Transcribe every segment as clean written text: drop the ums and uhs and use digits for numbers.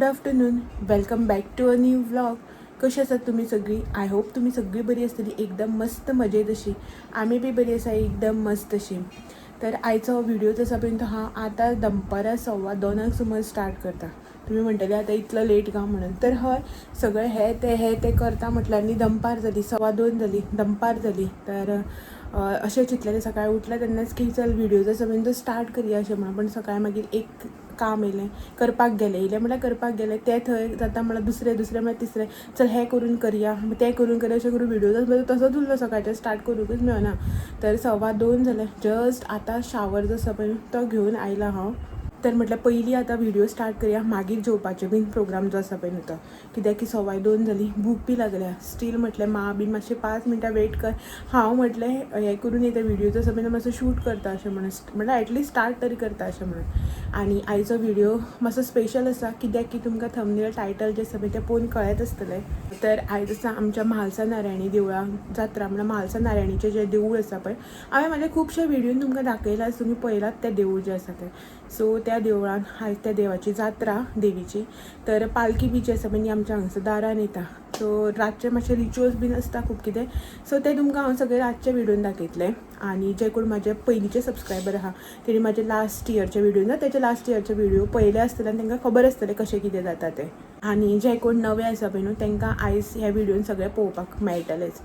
Good afternoon. Welcome back to a new vlog. कशी आसात तुम्ही सगळी? आय होप तुम्ही सगळी बरी आसतली, एकदम मस्त मजेत अशी. आम्ही बी बरी आसा, एकदम मस्त अशी. तर आयचो व्हिडिओ जसा पर्यंत आता दनपारां 2:15 समज स्टार्ट करता. तुम्ही म्हणटले आता इतलं लेट का म्हणून. तर हय, सगळें हे ते करता म्हटल्यार न्ही दनपार जाली, 2:15 जाली, दनपार जाली. तर अशें चिंतलेलें सकाळीं उठलें तेन्नाच की चल व्हिडिओ जसो पर्यंत स्टार्ट करया अशें म्हणून. पण सकाळीं मागीर एक काम येयलें, करपाक गेलें म्हळ्यार करपाक गेलें तें थंय जाता म्हळ्यार दुसरें म्हळ्यार तिसरें, चल हें करून करया तें करून करया अशें करून व्हिडिओ तसोच उरलो सकाळचें, स्टार्ट करूंकच मेळना. तर 2:15 जालें. जस्ट आतां शावर जसो पळय तो घेवन आयला हांव. तर म्हटल्यार पयलीं आतां व्हिडिओ स्टार्ट करया, मागीर जेवपाचें बीन प्रोग्राम जो आसा पळय न्हू तो. कित्याक की 2:15 जाली, भूक बी लागल्या. स्टील म्हटलें बीन मातशें 5 मिनटां वेट कर. हांव म्हटलें हें करून येता व्हिडिओ जसो पळय मातसो शूट करता अशें म्हणून, म्हटल्यार एटलीस्ट स्टार्ट तरी करता अशें म्हणून. आनी आयचो व्हिडिओ मातसो स्पेशल आसा, कित्याक की तुमकां थंबनेल टायटल जें आसा पळय तें पळोवन कळत आसतलें. तर आयज आसा आमच्या म्हालसा नारायणी देवळान जात्रा, म्हळ्यार म्हालसा नारायणीचें जें देवूळ आसा पळय, हांवें म्हाज्या खुबशे व्हिडिओन तुमकां दाखयलां, तुमी पळयलात तें देवूळ जें आसा तें. सो त्या देवळान आयज त्या देवाची जात्रा देवीची. तर पालखी बी जी आसा पळय न्ही आमच्या हांगसर दारान येता. सो रातचे मातशे रिच्युअल्स बीन आसता खूब कितें. सो तें तुमकां हांव सगळें रातचे व्हिडिओन दाखयतलें. आनी जे कोण म्हाजे पयलींचे सबस्क्रायबर आहा तेणी म्हाजे लास्ट इयरचे व्हिडिओ ना तेजे लास्ट इयरचे व्हिडिओ पळयले आसतले आनी तांकां खबर आसतलें कशें कितें जाता तें. आनी जे कोण नवे आसा पळय न्हू तांकां आयज ह्या व्हिडिओन सगळें पळोवपाक मेळटलेंच.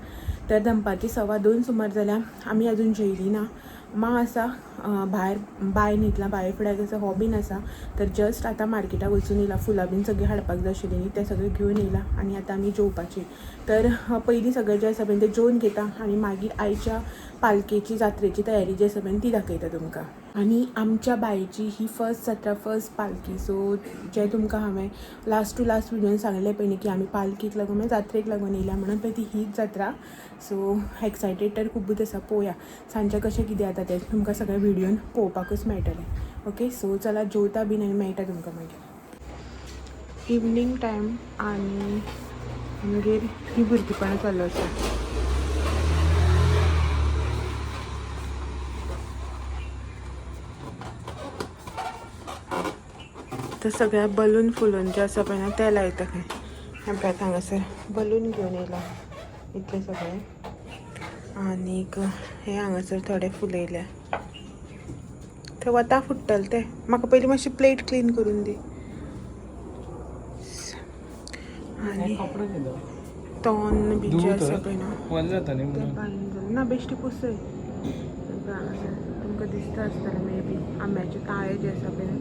तर दनपारची 2:15 सुमार जाल्या, आमी आजून जेयली ना. मां आसा भायर, बाय न्हिदला, बाये फुड्याक आसा, हो बीन आसा. तर जस्ट आतां मार्केटाक वचून येयला, फुलां बीन सगळीं हाडपाक जाय आशिल्लीं न्ही तें सगळें घेवन येयला आनी आतां आमी जेवपाची. तर पयलीं सगळें जें आसा पळय तें जेवन घेता आनी मागीर आयच्या पालकेची जात्रेची तयारी जी आसा पळय ती दाखयता तुमकां. आनी आमच्या बायेची ही फर्स्ट जात्रा, फर्स्ट पालकी. सो जें तुमकां हांवें लास्ट टू लास्ट व्हिडिओन सांगलें पळय न्ही की आमी पालकेक लागून म्हळ्यार जात्रेक लागून येयल्या म्हणून, पळय ती हीच जात्रा. सो एक्सायटेड तर खूबच आसा. पळोवया सांजचें कशें कितें जाता तें तुमकां सगळें व्हिडिओन पळोवपाकूच मेळटलें. ओके, सो चला जेवता बीन आनी मेळटा तुमकां मागीर. इवनींग टायम आनी मागीर ही भुरगीपणां चालू आसा. तर सगळ्या बलून फुलोन जे आसा पळय ना ते लायता खंय. हें हांगासर बलून घेवन येयला इतले सगळे. आनीक हे हांगासर थोडे फुलयल्या. थंय वता फुट्टले ते. म्हाका पयलीं मातशी प्लेट क्लीन करून दी. आनी तोन बी जे आसा पळय ना तें बांदून ना बेश्टी पुसय. हांगासर तुमकां दिसता आसतलें मे बी आंब्याचे ताळे जे आसा पळय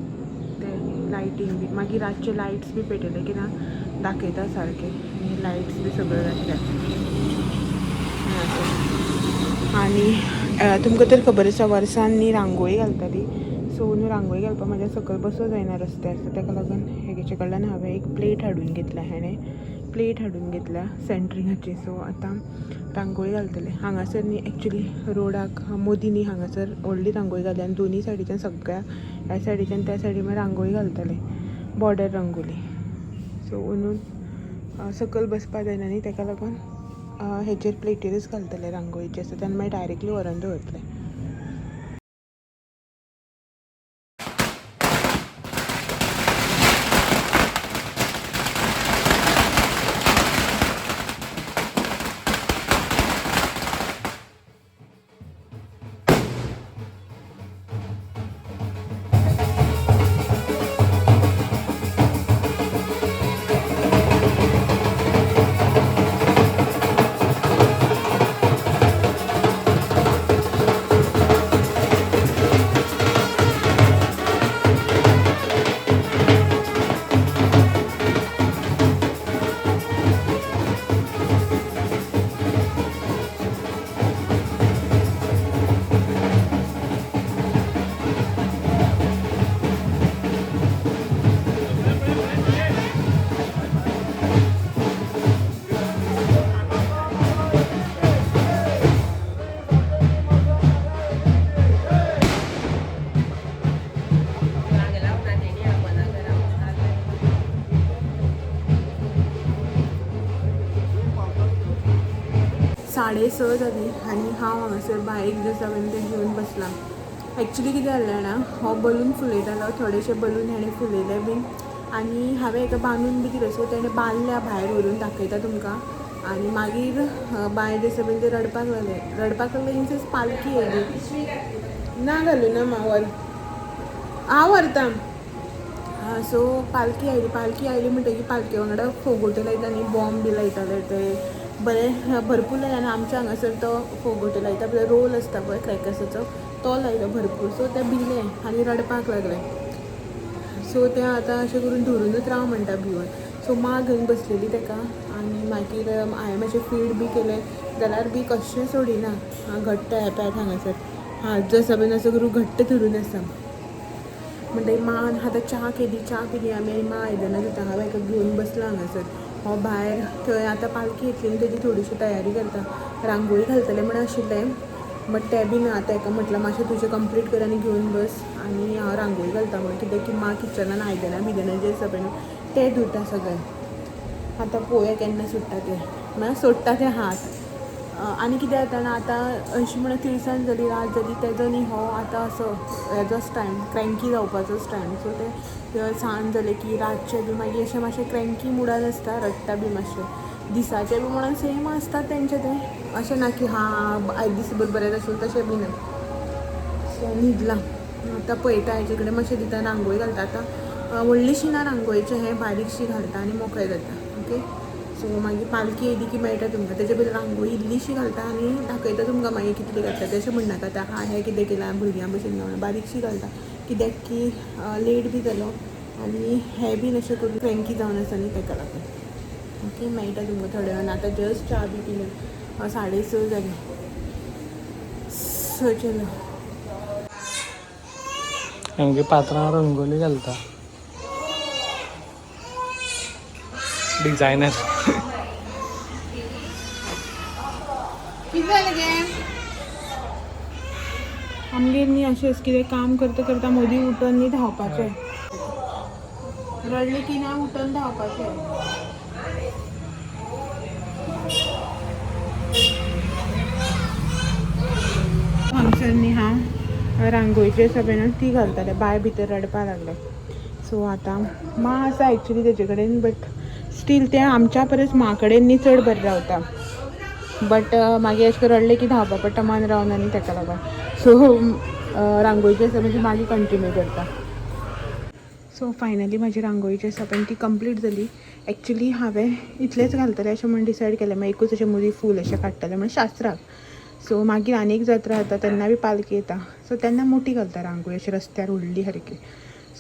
ते लायटींग बी. मागीर रातचे लायट्स बी पेटयले की ना दाखयता सारके. लायट्स बी सगळ्यो घातल्या. आनी तुमकां तर खबर आसा वर्सान न्ही रांगोळी घालताली. सो न्हू रांगोळी घालपाक म्हाज्या सकयल बसो जायना रस्त्यार. सो ताका लागून हेजे कडल्यान हांवें एक प्लेट हाडून घेतल्या. प्लेट हाडून घेतल्या सेंटरिंगाची. सो आतां रांगोळी घालतले हांगासर न्ही. एक्चुली रोडाक मोदी न्ही हांगासर व्हडली रांगोळी घाली आनी दोनी सायडीच्यान सगळ्या ह्या सायडीच्यान त्या सायडीन मागीर रांगोळी घालतले, बॉर्डर रांगोळी. सो म्हणून सकयल बसपा जायना न्ही ताका लागून हेचेर प्लेटीरच घालतले रांगोळीचे आसा तेन्ना मागीर डायरेक्टली व्हरोन दवरतले. साडे 6 जाली आनी हांव हांगासर बायक जे आसा तें घेवन बसलां. एक्चुली कितें जालें जाणा, हो बलून फुलयतालो, थोडेशे बलून हेणें फुलयले बीन आनी हांवें हेका बांदून बी दिलें. सो तेणें बांदल्या भायर व्हरून दाखयता तुमकां. आनी मागीर बाय दिसा बीन ते रडपाक लागले इन सेन्स पालखी येयली ना घालूं ना मावर हांव व्हरतां. सो पालखी आयली म्हणटकीर पालखे वांगडा फोगोट्यो लायता न्ही, बॉम्ब बी लायताले ते बरें भरपूर लायले. आनी आमच्या हांगासर तो फोगोट्यो लायता पळय रोल आसता पळय क्रॅकर्साचो तो लायलो भरपूर. सो ते भिले आनी रडपाक लागले. सो ते आतां अशें करून धरूनच राव म्हणटा भिवून. सो मां घेवन बसलेली ताका. आनी मागीर हांवें मातशें फीड बी केलें जाल्यार बी कशें सोडिना. घट्ट येतात हांगासर हात जो आसा बीन असो करून घट्ट धरून आसा. म्हणटकीर मां आतां च्या केली आमी. मां आयदनां धुता. हांव हेका घेवन बसलां हांगासर. हो भायर थंय आतां पालखी येतली न्ही तेजी थोडीशी तयारी करता. रांगोळी घालतलें म्हण आशिल्लें बट तें बी ना. ताका म्हटलं मातशें तुजें कंप्लीट कर आनी घेवन बस आनी हांव रांगोळी घालता म्हणून. कित्याक की मां किचनान आयदनां जें आसा पळय न्हू तें धुता सगळें. आतां पळोवया केन्ना सुट्टा तें म्हळ्यार सोडटा ते हात. आनी कितें जाता ना आतां अशी म्हणून तिळसाण जाली रात जाली तेजो न्ही हो आतां असो हेजोच टायम क्रँकी जावपाचोच टायम. सो ते सांज जालें की रातचें बी मागीर अशें मातशें क्रँकी मुडान आसता रडटा बी मातशें. दिसाचें बी म्हणून सेम आसता तेंचें तें अशें ना की आयज दीसभर बरें आसूं तशें बी ना. सो न्हिदलां. आतां पळयता हेजे कडेन मातशें दिता रांगोळी घालता. आतां व्हडलीशी ना रांगोळीचें हें बारीकशी घालता आनी मोकळें जाता. ओके. सो मागीर पालखी येयली की मेळटा तुमकां. तेजे पयलीं रांगोळी इल्लीशी घालता आनी दाखयता तुमकां मागीर कितली घातल्या तें. अशें म्हणनाका आतां हें कितें केलां भुरग्यां भशेन जावं बारीकशी घालता. कित्याक की लेट बी जालो आनी हें बीन अशें करून क्रँकी जावन आसा न्ही ताका लागून. ओके. मेळटा तुमकां थोड्या वेळान. आतां जस्ट च्या बी पिलें 6:30 जालीं. सो चलो आमगे पात्रांव रंगोली घालता डिझायनर. आमगेर न्ही अशेंच कितें काम करता करता मदीं उठोन न्ही धांवपाचें. रडलें की ना उठोन धांवपाचें. हांगसर न्ही हांव रांगोळीची आसा पळय न्हू ती घालतालें. बाय भितर रडपाक लागलें. सो आतां मां आसा एक्चुली तेजे कडेन बट स्टील तें आमच्या परस मा कडेन न्ही चड बरें रावता. बट मागीर अशें करून रडलें की धांवपा पडटा मन रावना न्ही ताका लागून. सो रांगोळीची आसा म्हणजे मागीर कंटिन्यू करता. सो फायनली म्हाजी रांगोळीची आसा पळय ती कंप्लीट जाली. एक्चुली हांवें इतलेंच घालतलें अशें म्हूण डिसायड केलें. मागीर एकूच अशें मदीं फूल अशें काडटलें म्हण शास्त्राक. सो मागीर आनी एक जात्रा जाता तेन्ना बी पालखी येता. सो तेन्ना मोठी घालता रांगोळी अशी रस्त्यार व्हडली सारकी.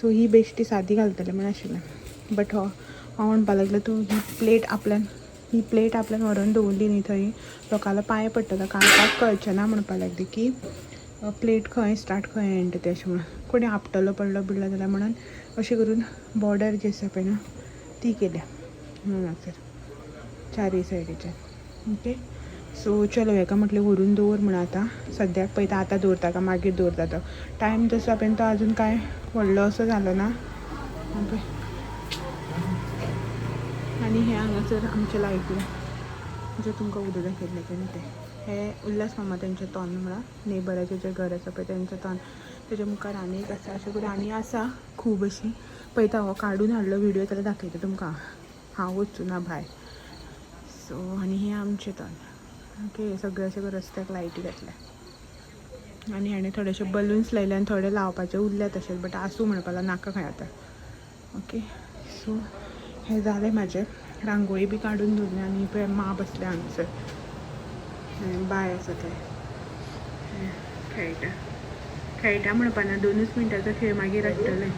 सो ही बेश्टी सादी घालतलें म्हण आशिल्लें. बट हांव म्हणपाक लागलें तूं ही प्लेट आपल्यान व्हरोन दवरली न्ही थंय लोकांलो पांय पडटलो काडपाक कळचें ना म्हणपाक लागली की प्लेट खंय स्टार्ट खंय एंड तें अशें म्हणून. कोणी आपटलो पडलो बिडलो जाल्यार म्हणून अशें करून बॉर्डर जी आसा पळय न्हू ती केल्या हांगासर चारय सायडीच्यान. ओके. सो चलो हेका म्हटलें व्हरून दवर म्हणून आतां सद्याक पळयता आतां दवरता काय मागीर दवरता तो टायम जसो पळय तो आजून कांय व्हडलो असो जालो ना. ओके. आनी हे हांगासर आमचे लायटी जे तुमकां उदक दाखयल्लें पळय न्ही तें हें उल्हास मामा तेंचें तोंड म्हणा नेबराचें जें घर आसा पळय तेंचें तोंड. तेज्या मुखार आनी एक आसा अशें करून आनी आसा खूब अशी. पळयता हो काडून हाडलो व्हिडियो जाल्यार दाखयता तुमकां. हांव वचूं ना भायर. सो आनी हें आमचें तोंड. ओके. सगळे अशें करून रस्त्याक लायटी घातल्या आनी हाणें थोडेशे बलून्स लायले आनी थोडे लावपाचे उरले तशेंच बट आसूं म्हणपाक लागलो नाका खंय आतां. ओके. सो हें जालें म्हाजें. रांगोळी बी काडून दवरली आनी पळय मां बसलें हांगासर. बाय आसा थंय खेळटा म्हणपा ना 2 मिनटाचो खेळ मागीर रडटलें.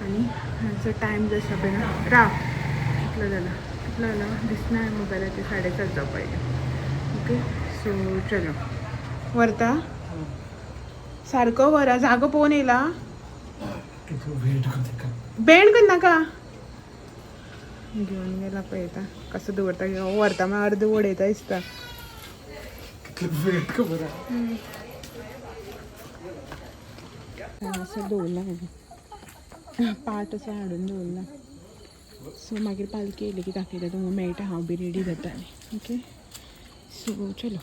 आनी हांगासर टायम जो आसा पळय ना राव कितलो जाला दिसना मोबायलाचेर 7:30 जावपा येयले. ओके. सो चलो व्हरता सारको व्हरा जागो पळोवन येयला. बेंड करनाका घेवन गेला पळयता कसो दवरता व्हरता मागीर अर्द उडयता दिसता. हांगासर दवरला हांवें पाट असो हाडून दवरला. सो मागीर पालखी येयली की दाखयता तुमकां मेळटा हांव बी रेडी जाता. ओके. सो चलो